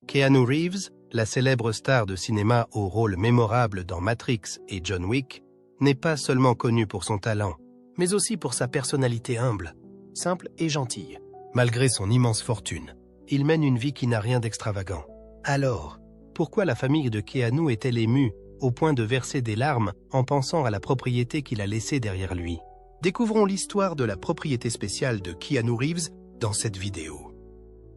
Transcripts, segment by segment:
Keanu Reeves, la célèbre star de cinéma au rôle mémorable dans Matrix et John Wick, n'est pas seulement connu pour son talent, mais aussi pour sa personnalité humble, simple et gentille. Malgré son immense fortune, il mène une vie qui n'a rien d'extravagant. Alors, pourquoi la famille de Keanu est-elle émue au point de verser des larmes en pensant à la propriété qu'il a laissée derrière lui? Découvrons l'histoire de la propriété spéciale de Keanu Reeves dans cette vidéo.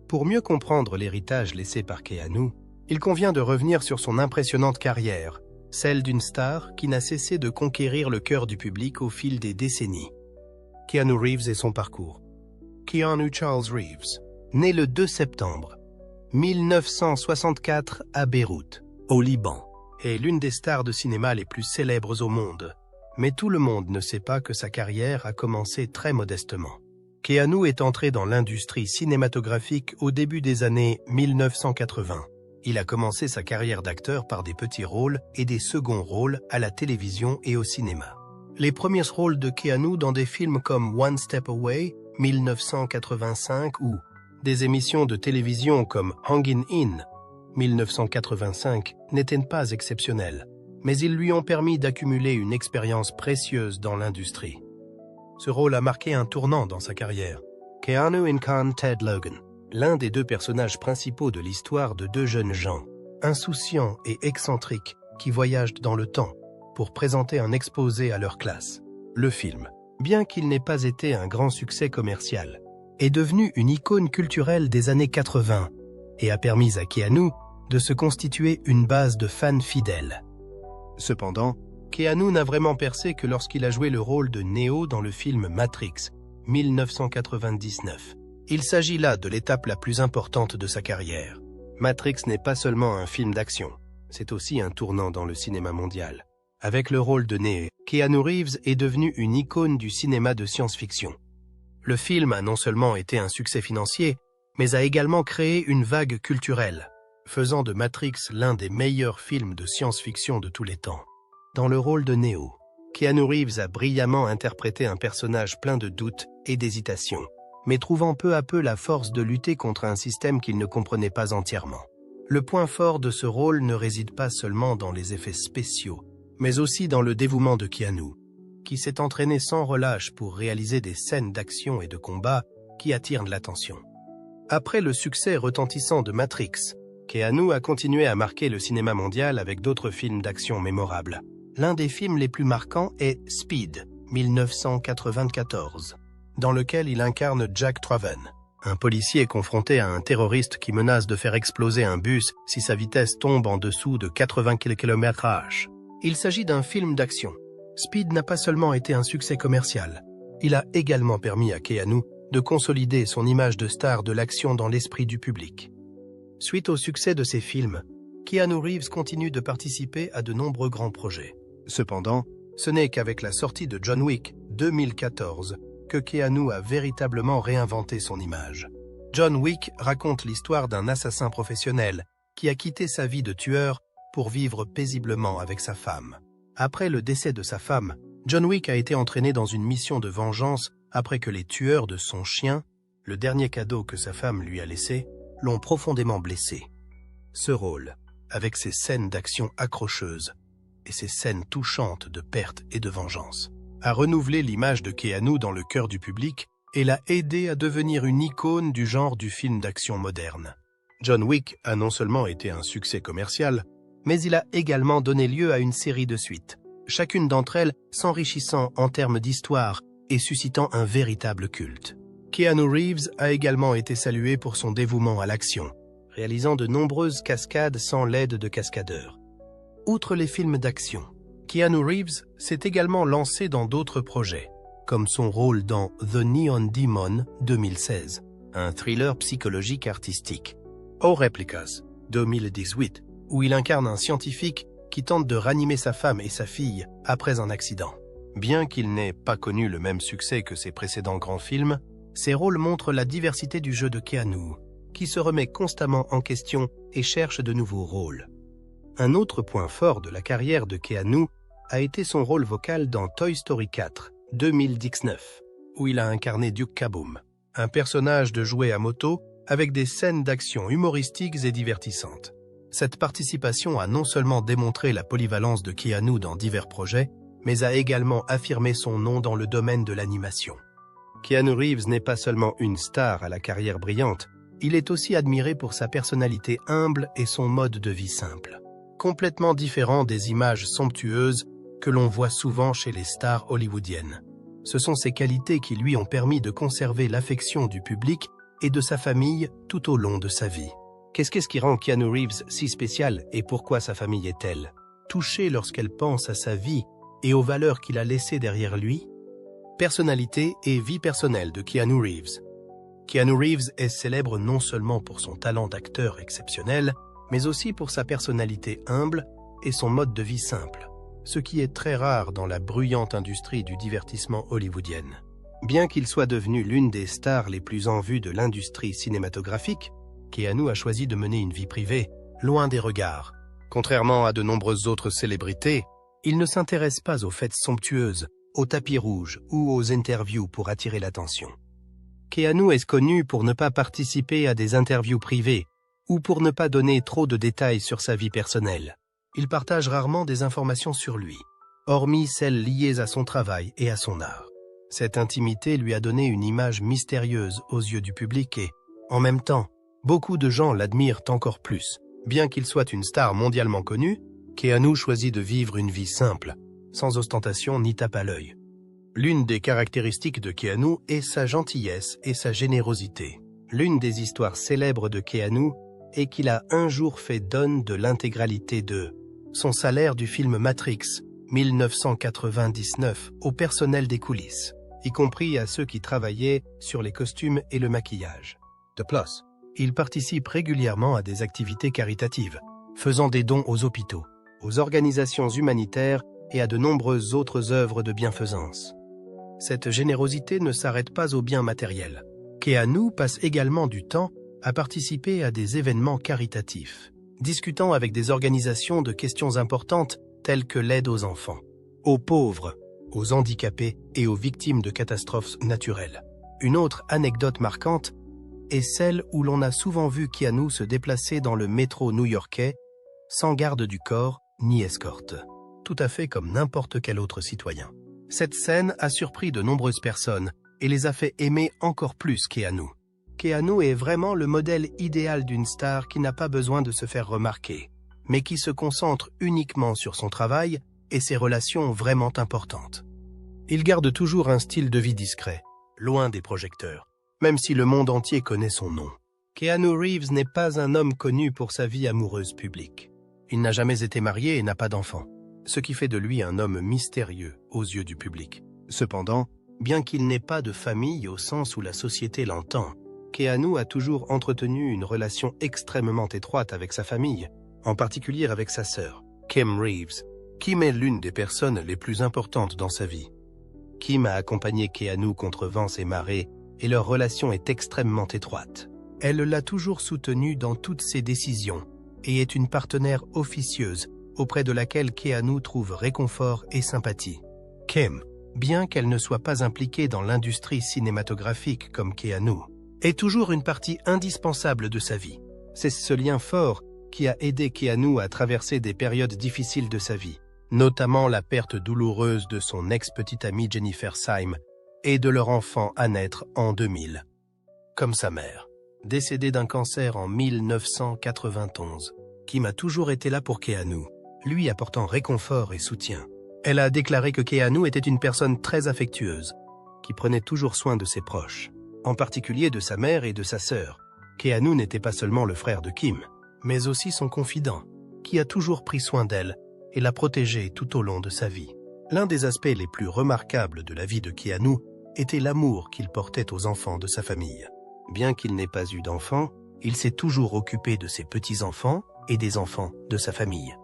Pour mieux comprendre l'héritage laissé par Keanu, il convient de revenir sur son impressionnante carrière, celle d'une star qui n'a cessé de conquérir le cœur du public au fil des décennies. Keanu Reeves et son parcours. Keanu Charles Reeves, né le 2 septembre 1964 à Beyrouth, au Liban, est l'une des stars de cinéma les plus célèbres au monde. Mais tout le monde ne sait pas que sa carrière a commencé très modestement. Keanu est entré dans l'industrie cinématographique au début des années 1980. Il a commencé sa carrière d'acteur par des petits rôles et des seconds rôles à la télévision et au cinéma. Les premiers rôles de Keanu dans des films comme One Step Away, 1985, ou des émissions de télévision comme Hangin' In, 1985, n'étaient pas exceptionnels, mais ils lui ont permis d'accumuler une expérience précieuse dans l'industrie. Ce rôle a marqué un tournant dans sa carrière. Keanu incarne Ted Logan, l'un des deux personnages principaux de l'histoire de deux jeunes gens, insouciants et excentriques, qui voyagent dans le temps pour présenter un exposé à leur classe. Le film, bien qu'il n'ait pas été un grand succès commercial, est devenu une icône culturelle des années 80 et a permis à Keanu de se constituer une base de fans fidèles. Cependant, Keanu n'a vraiment percé que lorsqu'il a joué le rôle de Neo dans le film Matrix, 1999. Il s'agit là de l'étape la plus importante de sa carrière. Matrix n'est pas seulement un film d'action, c'est aussi un tournant dans le cinéma mondial. Avec le rôle de Neo, Keanu Reeves est devenu une icône du cinéma de science-fiction. Le film a non seulement été un succès financier, mais a également créé une vague culturelle, faisant de Matrix l'un des meilleurs films de science-fiction de tous les temps. Dans le rôle de Neo, Keanu Reeves a brillamment interprété un personnage plein de doutes et d'hésitations, mais trouvant peu à peu la force de lutter contre un système qu'il ne comprenait pas entièrement. Le point fort de ce rôle ne réside pas seulement dans les effets spéciaux, mais aussi dans le dévouement de Keanu, qui s'est entraîné sans relâche pour réaliser des scènes d'action et de combat qui attirent l'attention. Après le succès retentissant de Matrix, Keanu a continué à marquer le cinéma mondial avec d'autres films d'action mémorables. L'un des films les plus marquants est Speed, 1994, dans lequel il incarne Jack Traven, un policier confronté à un terroriste qui menace de faire exploser un bus si sa vitesse tombe en dessous de 80 km/h. Il s'agit d'un film d'action. Speed n'a pas seulement été un succès commercial, il a également permis à Keanu de consolider son image de star de l'action dans l'esprit du public. Suite au succès de ces films, Keanu Reeves continue de participer à de nombreux grands projets. Cependant, ce n'est qu'avec la sortie de John Wick 2014 que Keanu a véritablement réinventé son image. John Wick raconte l'histoire d'un assassin professionnel qui a quitté sa vie de tueur pour vivre paisiblement avec sa femme. Après le décès de sa femme, John Wick a été entraîné dans une mission de vengeance après que les tueurs de son chien, le dernier cadeau que sa femme lui a laissé, l'ont profondément blessé. Ce rôle, avec ses scènes d'action accrocheuses et ses scènes touchantes de perte et de vengeance, a renouvelé l'image de Keanu dans le cœur du public et l'a aidé à devenir une icône du genre du film d'action moderne. John Wick a non seulement été un succès commercial, mais il a également donné lieu à une série de suites, chacune d'entre elles s'enrichissant en termes d'histoire et suscitant un véritable culte. Keanu Reeves a également été salué pour son dévouement à l'action, réalisant de nombreuses cascades sans l'aide de cascadeurs. Outre les films d'action, Keanu Reeves s'est également lancé dans d'autres projets, comme son rôle dans The Neon Demon 2016, un thriller psychologique artistique, ou Replicas 2018, où il incarne un scientifique qui tente de ranimer sa femme et sa fille après un accident. Bien qu'il n'ait pas connu le même succès que ses précédents grands films, ces rôles montrent la diversité du jeu de Keanu, qui se remet constamment en question et cherche de nouveaux rôles. Un autre point fort de la carrière de Keanu a été son rôle vocal dans Toy Story 4, 2019, où il a incarné Duke Kaboom, un personnage de jouet à moto avec des scènes d'action humoristiques et divertissantes. Cette participation a non seulement démontré la polyvalence de Keanu dans divers projets, mais a également affirmé son nom dans le domaine de l'animation. Keanu Reeves n'est pas seulement une star à la carrière brillante, il est aussi admiré pour sa personnalité humble et son mode de vie simple. Complètement différent des images somptueuses que l'on voit souvent chez les stars hollywoodiennes. Ce sont ces qualités qui lui ont permis de conserver l'affection du public et de sa famille tout au long de sa vie. Qu'est-ce qui rend Keanu Reeves si spécial et pourquoi sa famille est-elle touchée lorsqu'elle pense à sa vie et aux valeurs qu'il a laissées derrière lui? Personnalité et vie personnelle de Keanu Reeves. Keanu Reeves est célèbre non seulement pour son talent d'acteur exceptionnel, mais aussi pour sa personnalité humble et son mode de vie simple, ce qui est très rare dans la bruyante industrie du divertissement hollywoodienne. Bien qu'il soit devenu l'une des stars les plus en vue de l'industrie cinématographique, Keanu a choisi de mener une vie privée, loin des regards. Contrairement à de nombreuses autres célébrités, il ne s'intéresse pas aux fêtes somptueuses, aux tapis rouges ou aux interviews pour attirer l'attention. Keanu est connu pour ne pas participer à des interviews privées ou pour ne pas donner trop de détails sur sa vie personnelle. Il partage rarement des informations sur lui, hormis celles liées à son travail et à son art. Cette intimité lui a donné une image mystérieuse aux yeux du public et, en même temps, beaucoup de gens l'admirent encore plus. Bien qu'il soit une star mondialement connue, Keanu choisit de vivre une vie simple, sans ostentation ni tape à l'œil. L'une des caractéristiques de Keanu est sa gentillesse et sa générosité. L'une des histoires célèbres de Keanu est qu'il a un jour fait don de l'intégralité de son salaire du film Matrix 1999 au personnel des coulisses, y compris à ceux qui travaillaient sur les costumes et le maquillage. De plus, il participe régulièrement à des activités caritatives, faisant des dons aux hôpitaux, aux organisations humanitaires et à de nombreuses autres œuvres de bienfaisance. Cette générosité ne s'arrête pas aux biens matériels. Keanu passe également du temps à participer à des événements caritatifs, discutant avec des organisations de questions importantes telles que l'aide aux enfants, aux pauvres, aux handicapés et aux victimes de catastrophes naturelles. Une autre anecdote marquante est celle où l'on a souvent vu Keanu se déplacer dans le métro new-yorkais sans garde du corps ni escorte, tout à fait comme n'importe quel autre citoyen. Cette scène a surpris de nombreuses personnes et les a fait aimer encore plus Keanu. Keanu est vraiment le modèle idéal d'une star qui n'a pas besoin de se faire remarquer, mais qui se concentre uniquement sur son travail et ses relations vraiment importantes. Il garde toujours un style de vie discret, loin des projecteurs, même si le monde entier connaît son nom. Keanu Reeves n'est pas un homme connu pour sa vie amoureuse publique. Il n'a jamais été marié et n'a pas d'enfant, ce qui fait de lui un homme mystérieux aux yeux du public. Cependant, bien qu'il n'ait pas de famille au sens où la société l'entend, Keanu a toujours entretenu une relation extrêmement étroite avec sa famille, en particulier avec sa sœur, Kim Reeves. Kim est l'une des personnes les plus importantes dans sa vie. Kim a accompagné Keanu contre vents et marées et leur relation est extrêmement étroite. Elle l'a toujours soutenu dans toutes ses décisions et est une partenaire officieuse auprès de laquelle Keanu trouve réconfort et sympathie. Kim, bien qu'elle ne soit pas impliquée dans l'industrie cinématographique comme Keanu, est toujours une partie indispensable de sa vie. C'est ce lien fort qui a aidé Keanu à traverser des périodes difficiles de sa vie, notamment la perte douloureuse de son ex-petite amie Jennifer Syme et de leur enfant à naître en 2000. Comme sa mère, décédée d'un cancer en 1991, Kim a toujours été là pour Keanu, lui apportant réconfort et soutien. Elle a déclaré que Keanu était une personne très affectueuse, qui prenait toujours soin de ses proches, en particulier de sa mère et de sa sœur. Keanu n'était pas seulement le frère de Kim, mais aussi son confident, qui a toujours pris soin d'elle et l'a protégée tout au long de sa vie. L'un des aspects les plus remarquables de la vie de Keanu était l'amour qu'il portait aux enfants de sa famille. Bien qu'il n'ait pas eu d'enfants, il s'est toujours occupé de ses petits-enfants et des enfants de sa famille.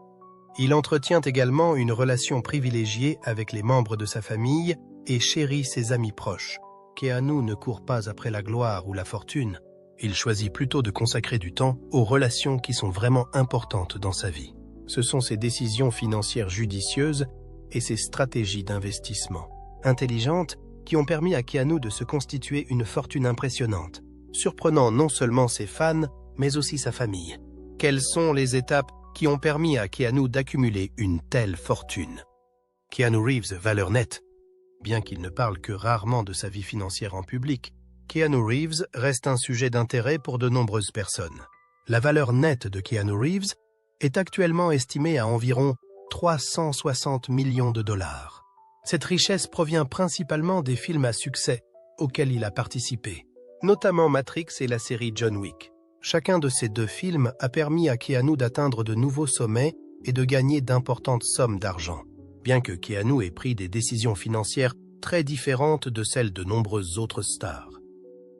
Il entretient également une relation privilégiée avec les membres de sa famille et chérit ses amis proches. Keanu ne court pas après la gloire ou la fortune. Il choisit plutôt de consacrer du temps aux relations qui sont vraiment importantes dans sa vie. Ce sont ses décisions financières judicieuses et ses stratégies d'investissement intelligentes qui ont permis à Keanu de se constituer une fortune impressionnante, surprenant non seulement ses fans, mais aussi sa famille. Quelles sont les étapes qui ont permis à Keanu d'accumuler une telle fortune? Keanu Reeves, valeur nette. Bien qu'il ne parle que rarement de sa vie financière en public, Keanu Reeves reste un sujet d'intérêt pour de nombreuses personnes. La valeur nette de Keanu Reeves est actuellement estimée à environ 360 millions de dollars. Cette richesse provient principalement des films à succès auxquels il a participé, notamment Matrix et la série John Wick. Chacun de ces deux films a permis à Keanu d'atteindre de nouveaux sommets et de gagner d'importantes sommes d'argent, bien que Keanu ait pris des décisions financières très différentes de celles de nombreuses autres stars.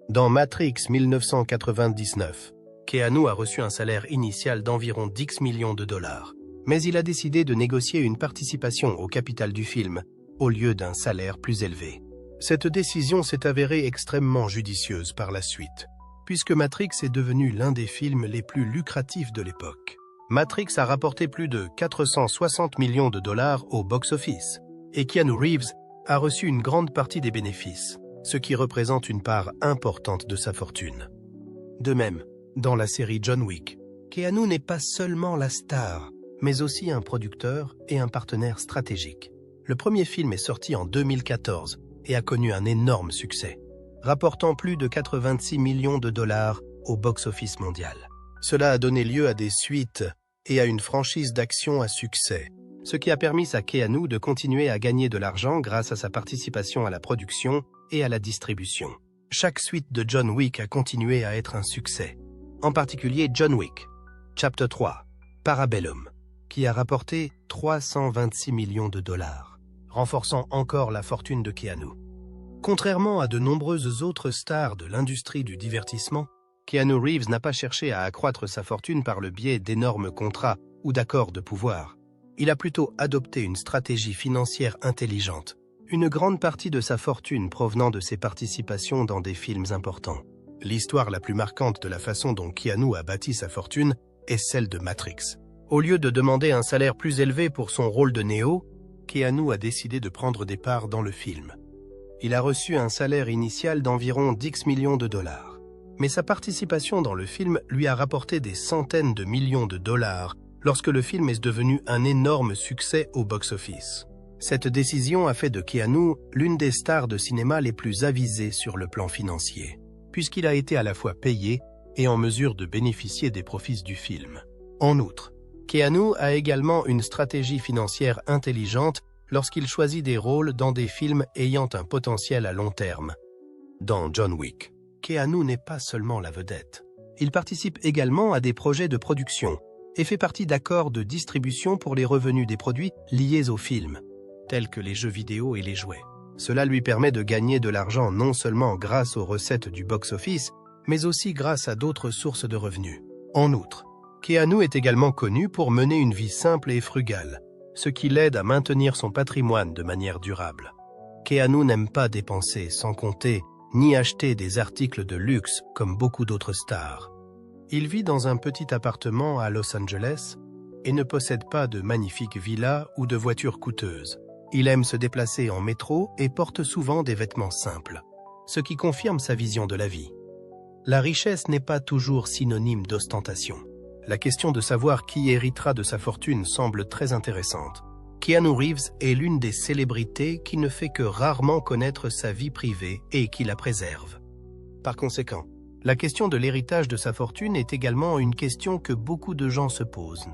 Dans Matrix 1999, Keanu a reçu un salaire initial d'environ 10 millions de dollars, mais il a décidé de négocier une participation au capital du film, au lieu d'un salaire plus élevé. Cette décision s'est avérée extrêmement judicieuse par la suite, puisque Matrix est devenu l'un des films les plus lucratifs de l'époque. Matrix a rapporté plus de 460 millions de dollars au box-office, et Keanu Reeves a reçu une grande partie des bénéfices, ce qui représente une part importante de sa fortune. De même, dans la série John Wick, Keanu n'est pas seulement la star, mais aussi un producteur et un partenaire stratégique. Le premier film est sorti en 2014 et a connu un énorme succès, rapportant plus de 86 millions de dollars au box-office mondial. Cela a donné lieu à des suites et à une franchise d'action à succès, ce qui a permis à Keanu de continuer à gagner de l'argent grâce à sa participation à la production et à la distribution. Chaque suite de John Wick a continué à être un succès, en particulier John Wick, Chapter 3, Parabellum, qui a rapporté 326 millions de dollars, renforçant encore la fortune de Keanu. Contrairement à de nombreuses autres stars de l'industrie du divertissement, Keanu Reeves n'a pas cherché à accroître sa fortune par le biais d'énormes contrats ou d'accords de pouvoir. Il a plutôt adopté une stratégie financière intelligente, une grande partie de sa fortune provenant de ses participations dans des films importants. L'histoire la plus marquante de la façon dont Keanu a bâti sa fortune est celle de Matrix. Au lieu de demander un salaire plus élevé pour son rôle de Neo, Keanu a décidé de prendre des parts dans le film. Il a reçu un salaire initial d'environ 10 millions de dollars. Mais sa participation dans le film lui a rapporté des centaines de millions de dollars lorsque le film est devenu un énorme succès au box-office. Cette décision a fait de Keanu l'une des stars de cinéma les plus avisées sur le plan financier, puisqu'il a été à la fois payé et en mesure de bénéficier des profits du film. En outre, Keanu a également une stratégie financière intelligente lorsqu'il choisit des rôles dans des films ayant un potentiel à long terme. Dans John Wick, Keanu n'est pas seulement la vedette. Il participe également à des projets de production et fait partie d'accords de distribution pour les revenus des produits liés au film, tels que les jeux vidéo et les jouets. Cela lui permet de gagner de l'argent non seulement grâce aux recettes du box-office, mais aussi grâce à d'autres sources de revenus. En outre, Keanu est également connu pour mener une vie simple et frugale, ce qui l'aide à maintenir son patrimoine de manière durable. Keanu n'aime pas dépenser sans compter ni acheter des articles de luxe comme beaucoup d'autres stars. Il vit dans un petit appartement à Los Angeles et ne possède pas de magnifiques villas ou de voitures coûteuses. Il aime se déplacer en métro et porte souvent des vêtements simples, ce qui confirme sa vision de la vie. La richesse n'est pas toujours synonyme d'ostentation. La question de savoir qui héritera de sa fortune semble très intéressante. Keanu Reeves est l'une des célébrités qui ne fait que rarement connaître sa vie privée et qui la préserve. Par conséquent, la question de l'héritage de sa fortune est également une question que beaucoup de gens se posent.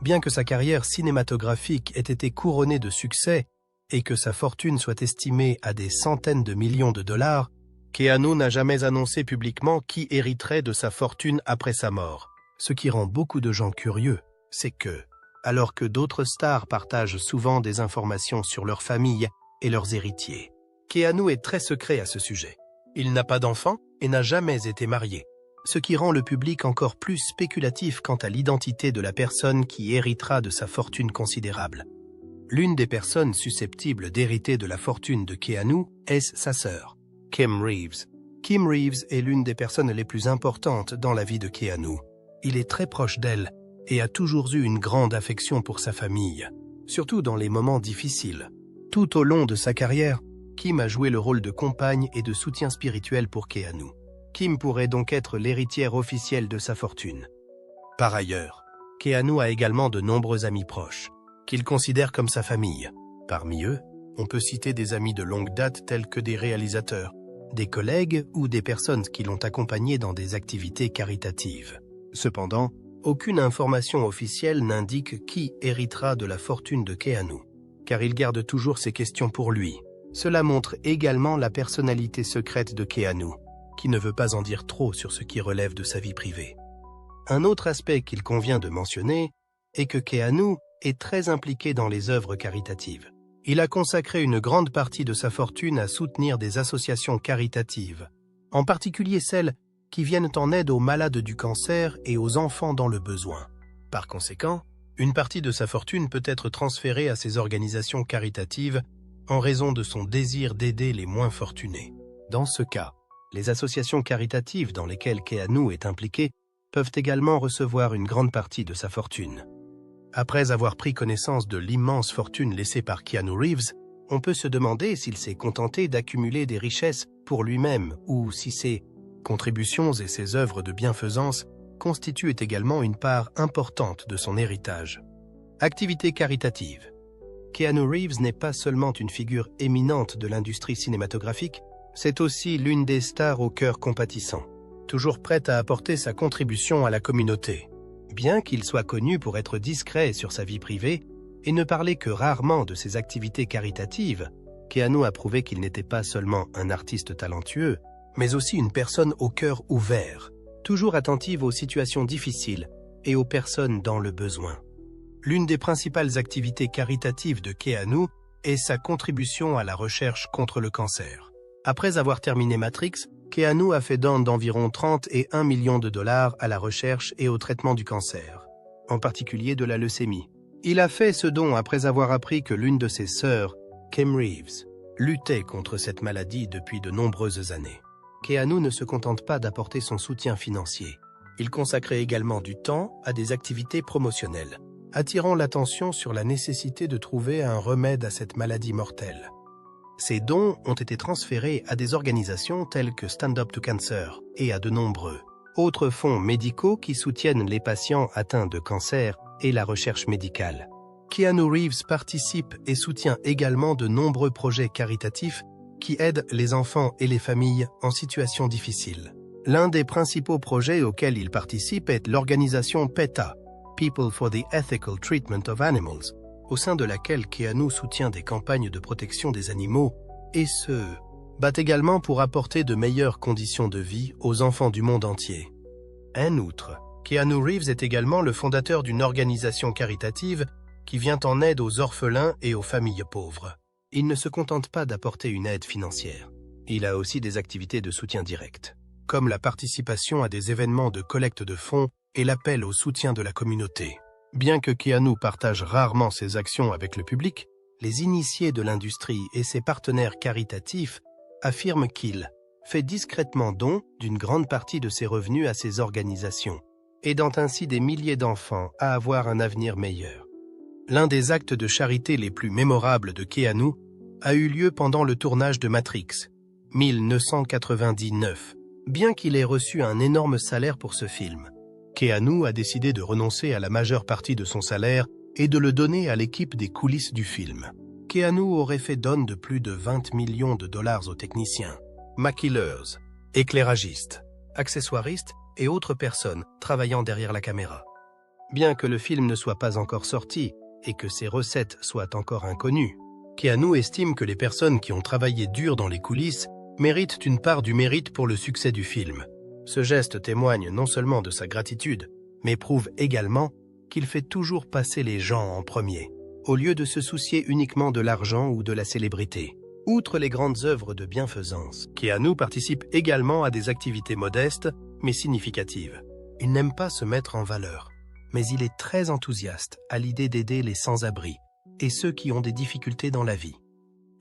Bien que sa carrière cinématographique ait été couronnée de succès et que sa fortune soit estimée à des centaines de millions de dollars, Keanu n'a jamais annoncé publiquement qui hériterait de sa fortune après sa mort. Ce qui rend beaucoup de gens curieux, c'est que, alors que d'autres stars partagent souvent des informations sur leur famille et leurs héritiers, Keanu est très secret à ce sujet. Il n'a pas d'enfant et n'a jamais été marié, ce qui rend le public encore plus spéculatif quant à l'identité de la personne qui héritera de sa fortune considérable. L'une des personnes susceptibles d'hériter de la fortune de Keanu est sa sœur, Kim Reeves. Kim Reeves est l'une des personnes les plus importantes dans la vie de Keanu. Il est très proche d'elle et a toujours eu une grande affection pour sa famille, surtout dans les moments difficiles. Tout au long de sa carrière, Kim a joué le rôle de compagne et de soutien spirituel pour Keanu. Kim pourrait donc être l'héritière officielle de sa fortune. Par ailleurs, Keanu a également de nombreux amis proches, qu'il considère comme sa famille. Parmi eux, on peut citer des amis de longue date tels que des réalisateurs, des collègues ou des personnes qui l'ont accompagné dans des activités caritatives. Cependant, aucune information officielle n'indique qui héritera de la fortune de Keanu, car il garde toujours ses questions pour lui. Cela montre également la personnalité secrète de Keanu, qui ne veut pas en dire trop sur ce qui relève de sa vie privée. Un autre aspect qu'il convient de mentionner est que Keanu est très impliqué dans les œuvres caritatives. Il a consacré une grande partie de sa fortune à soutenir des associations caritatives, en particulier celles qui viennent en aide aux malades du cancer et aux enfants dans le besoin. Par conséquent, une partie de sa fortune peut être transférée à ces organisations caritatives en raison de son désir d'aider les moins fortunés. Dans ce cas, les associations caritatives dans lesquelles Keanu est impliqué peuvent également recevoir une grande partie de sa fortune. Après avoir pris connaissance de l'immense fortune laissée par Keanu Reeves, on peut se demander s'il s'est contenté d'accumuler des richesses pour lui-même ou si ses contributions et ses œuvres de bienfaisance constituent également une part importante de son héritage. Activité caritative. Keanu Reeves n'est pas seulement une figure éminente de l'industrie cinématographique, c'est aussi l'une des stars au cœur compatissant, toujours prête à apporter sa contribution à la communauté. Bien qu'il soit connu pour être discret sur sa vie privée et ne parler que rarement de ses activités caritatives, Keanu a prouvé qu'il n'était pas seulement un artiste talentueux, mais aussi une personne au cœur ouvert, toujours attentive aux situations difficiles et aux personnes dans le besoin. L'une des principales activités caritatives de Keanu est sa contribution à la recherche contre le cancer. Après avoir terminé Matrix, Keanu a fait don d'environ 30 et 1 million de dollars à la recherche et au traitement du cancer, en particulier de la leucémie. Il a fait ce don après avoir appris que l'une de ses sœurs, Kim Reeves, luttait contre cette maladie depuis de nombreuses années. Keanu ne se contente pas d'apporter son soutien financier. Il consacrait également du temps à des activités promotionnelles, attirant l'attention sur la nécessité de trouver un remède à cette maladie mortelle. Ces dons ont été transférés à des organisations telles que Stand Up to Cancer et à de nombreux autres fonds médicaux qui soutiennent les patients atteints de cancer et la recherche médicale. Keanu Reeves participe et soutient également de nombreux projets caritatifs qui aident les enfants et les familles en situation difficile. L'un des principaux projets auxquels il participe est l'organisation PETA, People for the Ethical Treatment of Animals, au sein de laquelle Keanu soutient des campagnes de protection des animaux et se bat également pour apporter de meilleures conditions de vie aux enfants du monde entier. En outre, Keanu Reeves est également le fondateur d'une organisation caritative qui vient en aide aux orphelins et aux familles pauvres. Il ne se contente pas d'apporter une aide financière. Il a aussi des activités de soutien direct, comme la participation à des événements de collecte de fonds et l'appel au soutien de la communauté. Bien que Keanu partage rarement ses actions avec le public, les initiés de l'industrie et ses partenaires caritatifs affirment qu'il fait discrètement don d'une grande partie de ses revenus à ces organisations, aidant ainsi des milliers d'enfants à avoir un avenir meilleur. L'un des actes de charité les plus mémorables de Keanu a eu lieu pendant le tournage de Matrix, 1999, bien qu'il ait reçu un énorme salaire pour ce film. Keanu a décidé de renoncer à la majeure partie de son salaire et de le donner à l'équipe des coulisses du film. Keanu aurait fait don de plus de 20 millions de dollars aux techniciens, maquilleurs, éclairagistes, accessoiristes et autres personnes travaillant derrière la caméra. Bien que le film ne soit pas encore sorti et que ses recettes soient encore inconnues, Keanu estime que les personnes qui ont travaillé dur dans les coulisses méritent une part du mérite pour le succès du film. Ce geste témoigne non seulement de sa gratitude, mais prouve également qu'il fait toujours passer les gens en premier, au lieu de se soucier uniquement de l'argent ou de la célébrité. Outre les grandes œuvres de bienfaisance, Keanu participe également à des activités modestes, mais significatives. Il n'aime pas se mettre en valeur, mais il est très enthousiaste à l'idée d'aider les sans-abri et ceux qui ont des difficultés dans la vie.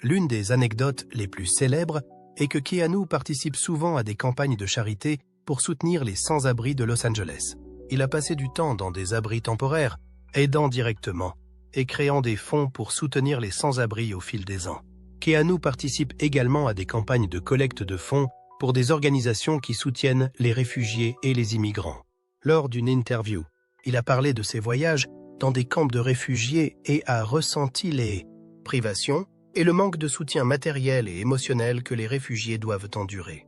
L'une des anecdotes les plus célèbres est que Keanu participe souvent à des campagnes de charité pour soutenir les sans-abri de Los Angeles. Il a passé du temps dans des abris temporaires, aidant directement et créant des fonds pour soutenir les sans-abri au fil des ans. Keanu participe également à des campagnes de collecte de fonds pour des organisations qui soutiennent les réfugiés et les immigrants. Lors d'une interview, il a parlé de ses voyages dans des camps de réfugiés et a ressenti les privations et le manque de soutien matériel et émotionnel que les réfugiés doivent endurer.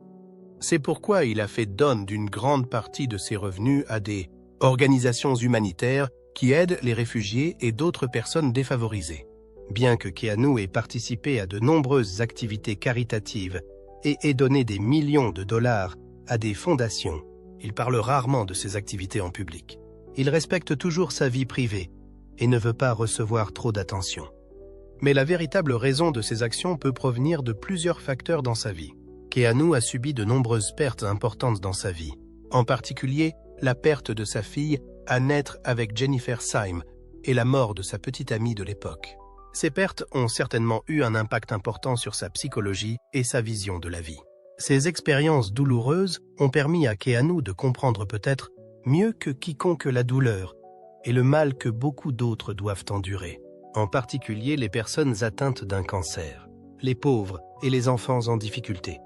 C'est pourquoi il a fait don d'une grande partie de ses revenus à des organisations humanitaires qui aident les réfugiés et d'autres personnes défavorisées. Bien que Keanu ait participé à de nombreuses activités caritatives et ait donné des millions de dollars à des fondations, il parle rarement de ses activités en public. Il respecte toujours sa vie privée et ne veut pas recevoir trop d'attention. Mais la véritable raison de ses actions peut provenir de plusieurs facteurs dans sa vie. Keanu a subi de nombreuses pertes importantes dans sa vie, en particulier la perte de sa fille à naître avec Jennifer Syme et la mort de sa petite amie de l'époque. Ces pertes ont certainement eu un impact important sur sa psychologie et sa vision de la vie. Ces expériences douloureuses ont permis à Keanu de comprendre peut-être mieux que quiconque la douleur et le mal que beaucoup d'autres doivent endurer, en particulier les personnes atteintes d'un cancer, les pauvres et les enfants en difficulté.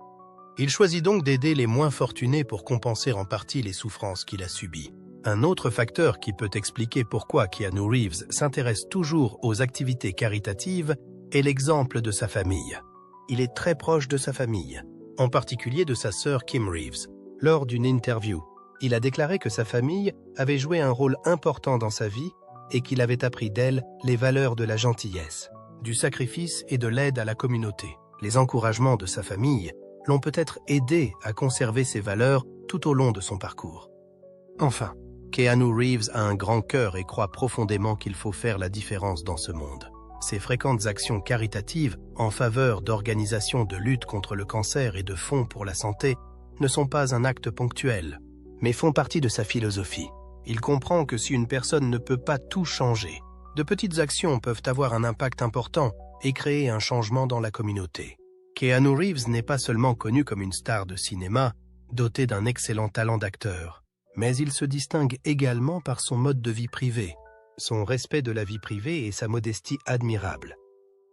Il choisit donc d'aider les moins fortunés pour compenser en partie les souffrances qu'il a subies. Un autre facteur qui peut expliquer pourquoi Keanu Reeves s'intéresse toujours aux activités caritatives est l'exemple de sa famille. Il est très proche de sa famille, en particulier de sa sœur Kim Reeves. Lors d'une interview, il a déclaré que sa famille avait joué un rôle important dans sa vie et qu'il avait appris d'elle les valeurs de la gentillesse, du sacrifice et de l'aide à la communauté. Les encouragements de sa famille l'ont peut-être aidé à conserver ces valeurs tout au long de son parcours. Enfin, Keanu Reeves a un grand cœur et croit profondément qu'il faut faire la différence dans ce monde. Ses fréquentes actions caritatives en faveur d'organisations de lutte contre le cancer et de fonds pour la santé ne sont pas un acte ponctuel, mais font partie de sa philosophie. Il comprend que si une personne ne peut pas tout changer, de petites actions peuvent avoir un impact important et créer un changement dans la communauté. Keanu Reeves n'est pas seulement connu comme une star de cinéma, doté d'un excellent talent d'acteur, mais il se distingue également par son mode de vie privé, son respect de la vie privée et sa modestie admirable.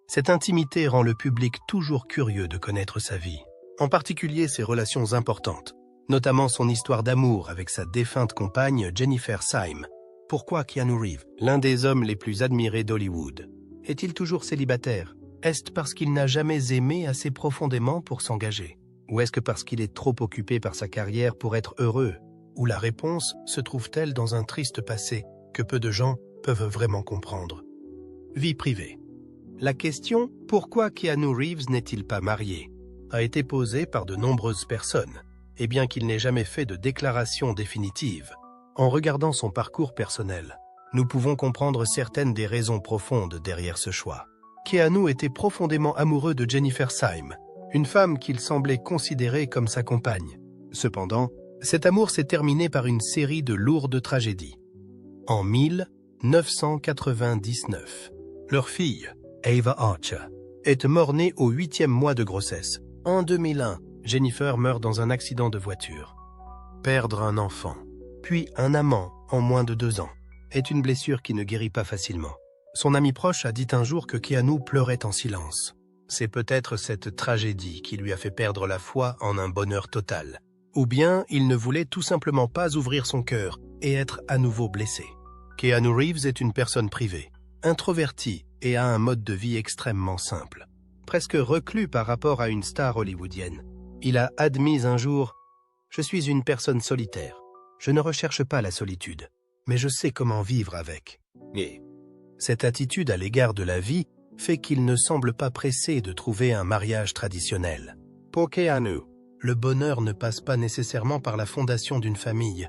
Cette intimité rend le public toujours curieux de connaître sa vie, en particulier ses relations importantes, notamment son histoire d'amour avec sa défunte compagne Jennifer Syme. Pourquoi Keanu Reeves, l'un des hommes les plus admirés d'Hollywood, est-il toujours célibataire? Est-ce parce qu'il n'a jamais aimé assez profondément pour s'engager? Ou est-ce que parce qu'il est trop occupé par sa carrière pour être heureux? Ou la réponse se trouve-t-elle dans un triste passé que peu de gens peuvent vraiment comprendre? Vie privée. La question « Pourquoi Keanu Reeves n'est-il pas marié ?» a été posée par de nombreuses personnes, et bien qu'il n'ait jamais fait de déclaration définitive, en regardant son parcours personnel, nous pouvons comprendre certaines des raisons profondes derrière ce choix. Keanu était profondément amoureux de Jennifer Syme, une femme qu'il semblait considérer comme sa compagne. Cependant, cet amour s'est terminé par une série de lourdes tragédies. En 1999, leur fille, Ava Archer, est mort-née au 8e mois de grossesse. En 2001, Jennifer meurt dans un accident de voiture. Perdre un enfant, puis un amant en moins de 2 ans, est une blessure qui ne guérit pas facilement. Son ami proche a dit un jour que Keanu pleurait en silence. C'est peut-être cette tragédie qui lui a fait perdre la foi en un bonheur total. Ou bien il ne voulait tout simplement pas ouvrir son cœur et être à nouveau blessé. Keanu Reeves est une personne privée, introvertie et a un mode de vie extrêmement simple, presque reclus par rapport à une star hollywoodienne. Il a admis un jour « Je suis une personne solitaire. Je ne recherche pas la solitude, mais je sais comment vivre avec. » Et cette attitude à l'égard de la vie fait qu'il ne semble pas pressé de trouver un mariage traditionnel. Pour Keanu, le bonheur ne passe pas nécessairement par la fondation d'une famille,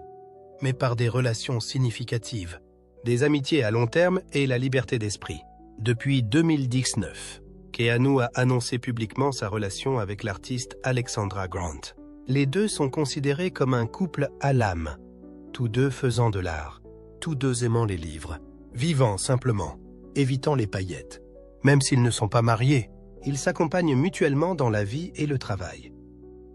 mais par des relations significatives, des amitiés à long terme et la liberté d'esprit. Depuis 2019, Keanu a annoncé publiquement sa relation avec l'artiste Alexandra Grant. Les deux sont considérés comme un couple à l'âme, tous deux faisant de l'art, tous deux aimant les livres, vivant simplement, évitant les paillettes. Même s'ils ne sont pas mariés, ils s'accompagnent mutuellement dans la vie et le travail.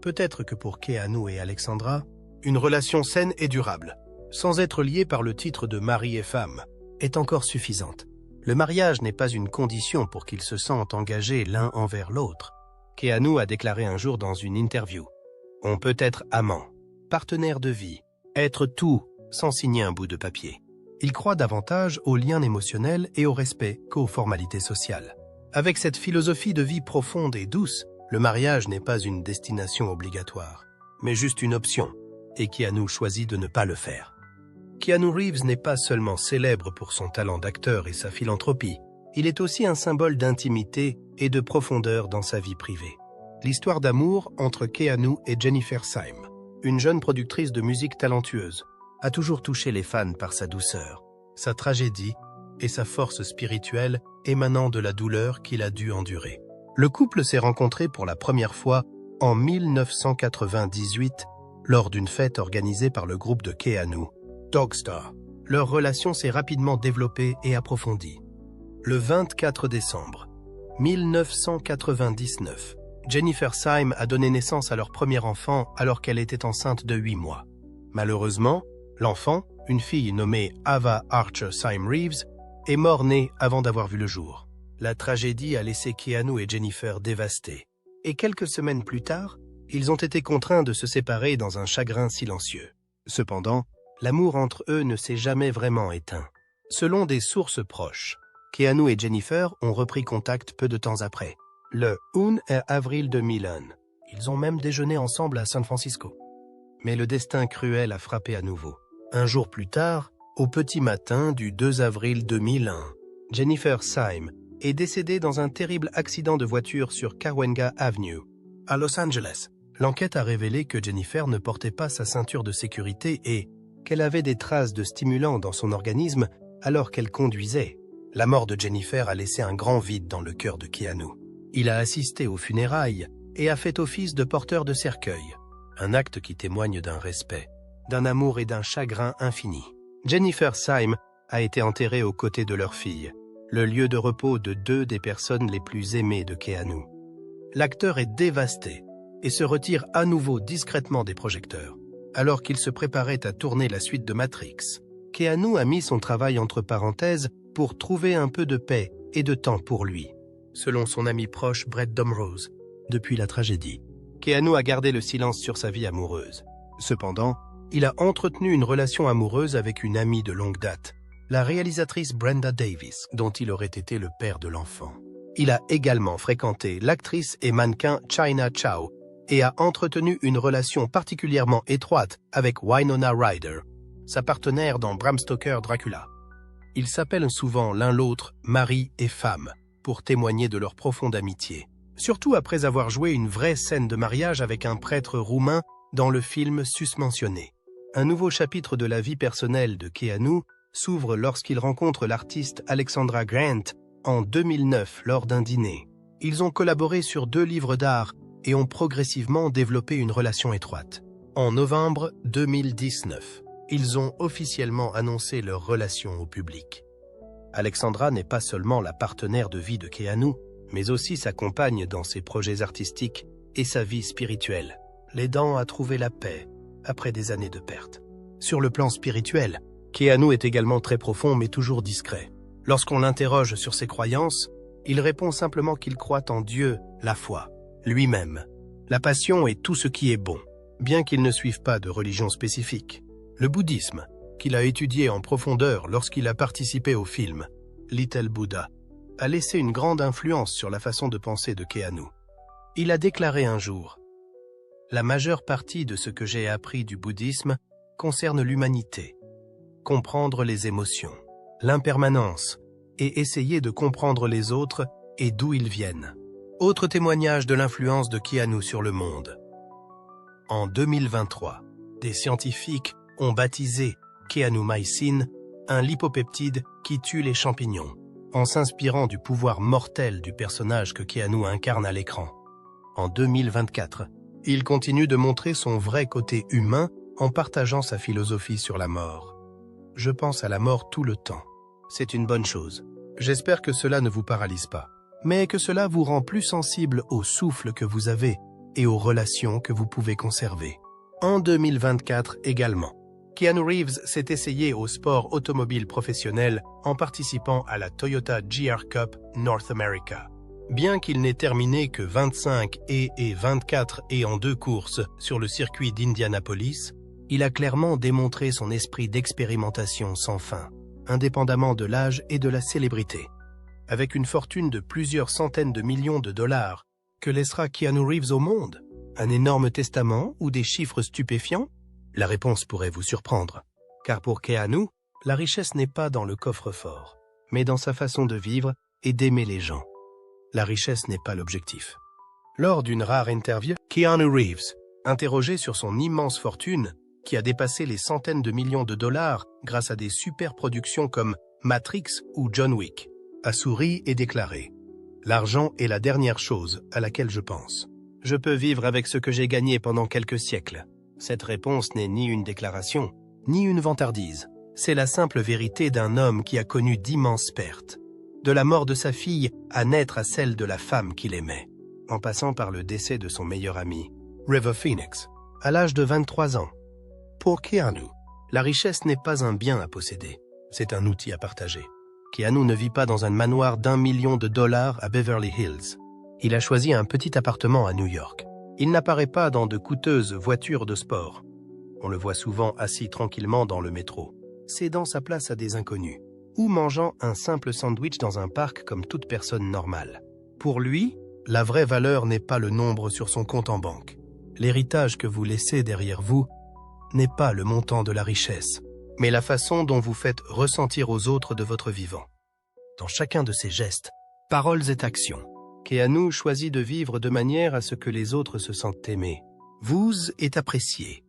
Peut-être que pour Keanu et Alexandra, une relation saine et durable, sans être liée par le titre de mari et femme, est encore suffisante. Le mariage n'est pas une condition pour qu'ils se sentent engagés l'un envers l'autre. Keanu a déclaré un jour dans une interview « On peut être amant, partenaire de vie, être tout sans signer un bout de papier. Il croit davantage aux liens émotionnels et au respect qu'aux formalités sociales. Avec cette philosophie de vie profonde et douce, le mariage n'est pas une destination obligatoire, mais juste une option, et Keanu choisit de ne pas le faire. Keanu Reeves n'est pas seulement célèbre pour son talent d'acteur et sa philanthropie, il est aussi un symbole d'intimité et de profondeur dans sa vie privée. L'histoire d'amour entre Keanu et Jennifer Syme, une jeune productrice de musique talentueuse, a toujours touché les fans par sa douceur, sa tragédie et sa force spirituelle émanant de la douleur qu'il a dû endurer. Le couple s'est rencontré pour la première fois en 1998 lors d'une fête organisée par le groupe de Keanu, Dogstar. Leur relation s'est rapidement développée et approfondie. Le 24 décembre 1999, Jennifer Syme a donné naissance à leur premier enfant alors qu'elle était enceinte de 8 mois. Malheureusement, l'enfant, une fille nommée Ava Archer Syme Reeves, est mort-née avant d'avoir vu le jour. La tragédie a laissé Keanu et Jennifer dévastés. Et quelques semaines plus tard, ils ont été contraints de se séparer dans un chagrin silencieux. Cependant, l'amour entre eux ne s'est jamais vraiment éteint. Selon des sources proches, Keanu et Jennifer ont repris contact peu de temps après, le 1 avril 2001. Ils ont même déjeuné ensemble à San Francisco. Mais le destin cruel a frappé à nouveau. Un jour plus tard, au petit matin du 2 avril 2001, Jennifer Syme est décédée dans un terrible accident de voiture sur Cahuenga Avenue, à Los Angeles. L'enquête a révélé que Jennifer ne portait pas sa ceinture de sécurité et qu'elle avait des traces de stimulants dans son organisme alors qu'elle conduisait. La mort de Jennifer a laissé un grand vide dans le cœur de Keanu. Il a assisté aux funérailles et a fait office de porteur de cercueil, un acte qui témoigne d'un respect, d'un amour et d'un chagrin infini. Jennifer Syme a été enterrée aux côtés de leur fille, le lieu de repos de 2 des personnes les plus aimées de Keanu. L'acteur est dévasté et se retire à nouveau discrètement des projecteurs. Alors qu'il se préparait à tourner la suite de Matrix, Keanu a mis son travail entre parenthèses pour trouver un peu de paix et de temps pour lui. Selon son ami proche Brett Domrose, depuis la tragédie, Keanu a gardé le silence sur sa vie amoureuse. Cependant, il a entretenu une relation amoureuse avec une amie de longue date, la réalisatrice Brenda Davis, dont il aurait été le père de l'enfant. Il a également fréquenté l'actrice et mannequin China Chow et a entretenu une relation particulièrement étroite avec Winona Ryder, sa partenaire dans Bram Stoker Dracula. Ils s'appellent souvent l'un l'autre mari et femme pour témoigner de leur profonde amitié, surtout après avoir joué une vraie scène de mariage avec un prêtre roumain dans le film susmentionné. Un nouveau chapitre de la vie personnelle de Keanu s'ouvre lorsqu'il rencontre l'artiste Alexandra Grant en 2009 lors d'un dîner. Ils ont collaboré sur 2 livres d'art et ont progressivement développé une relation étroite. En novembre 2019, ils ont officiellement annoncé leur relation au public. Alexandra n'est pas seulement la partenaire de vie de Keanu, mais aussi sa compagne dans ses projets artistiques et sa vie spirituelle, l'aidant à trouver la paix après des années de perte. Sur le plan spirituel, Keanu est également très profond mais toujours discret. Lorsqu'on l'interroge sur ses croyances, il répond simplement qu'il croit en Dieu, la foi, lui-même, la passion et tout ce qui est bon, bien qu'il ne suive pas de religion spécifique. Le bouddhisme, qu'il a étudié en profondeur lorsqu'il a participé au film Little Buddha, a laissé une grande influence sur la façon de penser de Keanu. Il a déclaré un jour « La majeure partie de ce que j'ai appris du bouddhisme concerne l'humanité, comprendre les émotions, l'impermanence et essayer de comprendre les autres et d'où ils viennent. » Autre témoignage de l'influence de Keanu sur le monde. En 2023, des scientifiques ont baptisé Keanumycin, un lipopeptide qui tue les champignons, en s'inspirant du pouvoir mortel du personnage que Keanu incarne à l'écran. En 2024, il continue de montrer son vrai côté humain en partageant sa philosophie sur la mort. Je pense à la mort tout le temps. C'est une bonne chose. J'espère que cela ne vous paralyse pas, mais que cela vous rend plus sensible au souffle que vous avez et aux relations que vous pouvez conserver. En 2024 également, Keanu Reeves s'est essayé au sport automobile professionnel en participant à la Toyota GR Cup North America. Bien qu'il n'ait terminé que 25 et 24 et en 2 courses sur le circuit d'Indianapolis, il a clairement démontré son esprit d'expérimentation sans fin, indépendamment de l'âge et de la célébrité. Avec une fortune de plusieurs centaines de millions de dollars, que laissera Keanu Reeves au monde? Un énorme testament ou des chiffres stupéfiants? La réponse pourrait vous surprendre. Car pour Keanu, la richesse n'est pas dans le coffre-fort, mais dans sa façon de vivre et d'aimer les gens. La richesse n'est pas l'objectif. Lors d'une rare interview, Keanu Reeves, interrogé sur son immense fortune, qui a dépassé les centaines de millions de dollars grâce à des super productions comme Matrix ou John Wick, a souri et déclaré « L'argent est la dernière chose à laquelle je pense. Je peux vivre avec ce que j'ai gagné pendant quelques siècles. » Cette réponse n'est ni une déclaration, ni une vantardise. C'est la simple vérité d'un homme qui a connu d'immenses pertes. De la mort de sa fille à naître à celle de la femme qu'il aimait, en passant par le décès de son meilleur ami, River Phoenix, à l'âge de 23 ans. Pour Keanu, la richesse n'est pas un bien à posséder, c'est un outil à partager. Keanu ne vit pas dans un manoir d'1 million de dollars à Beverly Hills. Il a choisi un petit appartement à New York. Il n'apparaît pas dans de coûteuses voitures de sport. On le voit souvent assis tranquillement dans le métro, cédant sa place à des inconnus, ou mangeant un simple sandwich dans un parc comme toute personne normale. Pour lui, la vraie valeur n'est pas le nombre sur son compte en banque. L'héritage que vous laissez derrière vous n'est pas le montant de la richesse, mais la façon dont vous faites ressentir aux autres de votre vivant. Dans chacun de ses gestes, paroles et actions, Keanu choisit de vivre de manière à ce que les autres se sentent aimés, vous est apprécié.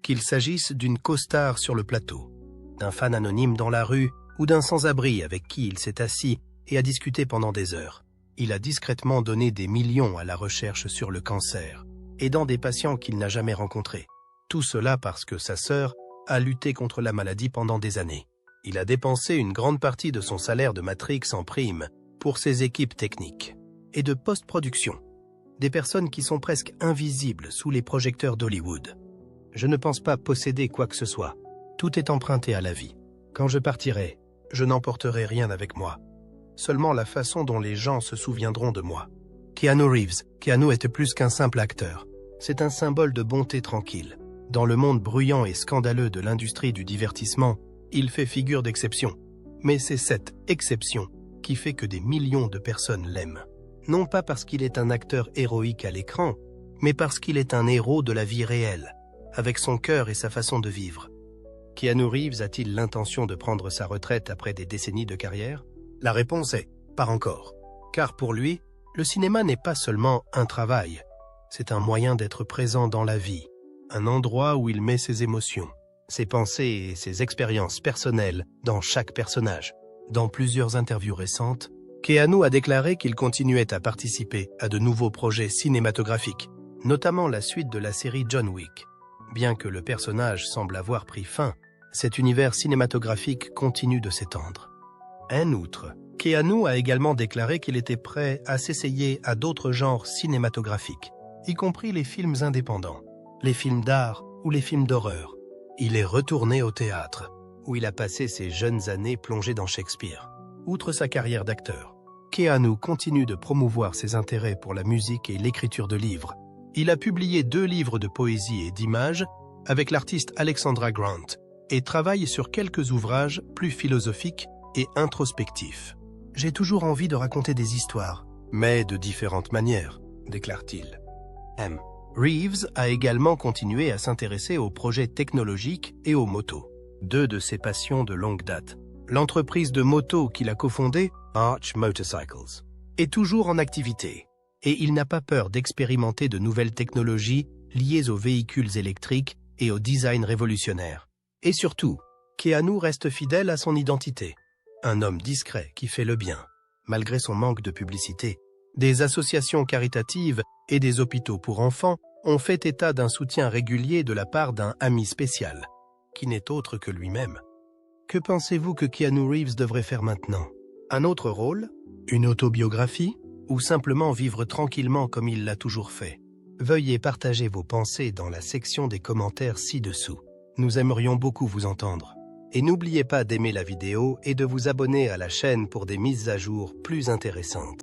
Qu'il s'agisse d'une co-star sur le plateau, d'un fan anonyme dans la rue ou d'un sans-abri avec qui il s'est assis et a discuté pendant des heures. Il a discrètement donné des millions à la recherche sur le cancer, aidant des patients qu'il n'a jamais rencontrés. Tout cela parce que sa sœur a lutté contre la maladie pendant des années. Il a dépensé une grande partie de son salaire de Matrix en prime pour ses équipes techniques et de post-production, des personnes qui sont presque invisibles sous les projecteurs d'Hollywood. Je ne pense pas posséder quoi que ce soit. Tout est emprunté à la vie. Quand je partirai, je n'emporterai rien avec moi. Seulement la façon dont les gens se souviendront de moi. Keanu Reeves. Keanu était plus qu'un simple acteur. C'est un symbole de bonté tranquille. Dans le monde bruyant et scandaleux de l'industrie du divertissement, il fait figure d'exception. Mais c'est cette exception qui fait que des millions de personnes l'aiment. Non pas parce qu'il est un acteur héroïque à l'écran, mais parce qu'il est un héros de la vie réelle, avec son cœur et sa façon de vivre. Keanu Reeves a-t-il l'intention de prendre sa retraite après des décennies de carrière? La réponse est « pas encore ». Car pour lui, le cinéma n'est pas seulement un travail, c'est un moyen d'être présent dans la vie, un endroit où il met ses émotions, ses pensées et ses expériences personnelles dans chaque personnage. Dans plusieurs interviews récentes, Keanu a déclaré qu'il continuait à participer à de nouveaux projets cinématographiques, notamment la suite de la série John Wick. Bien que le personnage semble avoir pris fin, cet univers cinématographique continue de s'étendre. En outre, Keanu a également déclaré qu'il était prêt à s'essayer à d'autres genres cinématographiques, y compris les films indépendants, les films d'art ou les films d'horreur. Il est retourné au théâtre, où il a passé ses jeunes années plongées dans Shakespeare. Outre sa carrière d'acteur, Keanu continue de promouvoir ses intérêts pour la musique et l'écriture de livres. Il a publié 2 livres de poésie et d'images avec l'artiste Alexandra Grant et travaille sur quelques ouvrages plus philosophiques et introspectifs. « J'ai toujours envie de raconter des histoires, mais de différentes manières », déclare-t-il. Reeves a également continué à s'intéresser aux projets technologiques et aux motos, 2 de ses passions de longue date. L'entreprise de moto qu'il a cofondée, Arch Motorcycles, est toujours en activité et il n'a pas peur d'expérimenter de nouvelles technologies liées aux véhicules électriques et au design révolutionnaire. Et surtout, Keanu reste fidèle à son identité, un homme discret qui fait le bien, malgré son manque de publicité. Des associations caritatives et des hôpitaux pour enfants ont fait état d'un soutien régulier de la part d'un ami spécial, qui n'est autre que lui-même. Que pensez-vous que Keanu Reeves devrait faire maintenant? Un autre rôle? Une autobiographie? Ou simplement vivre tranquillement comme il l'a toujours fait? Veuillez partager vos pensées dans la section des commentaires ci-dessous. Nous aimerions beaucoup vous entendre. Et n'oubliez pas d'aimer la vidéo et de vous abonner à la chaîne pour des mises à jour plus intéressantes.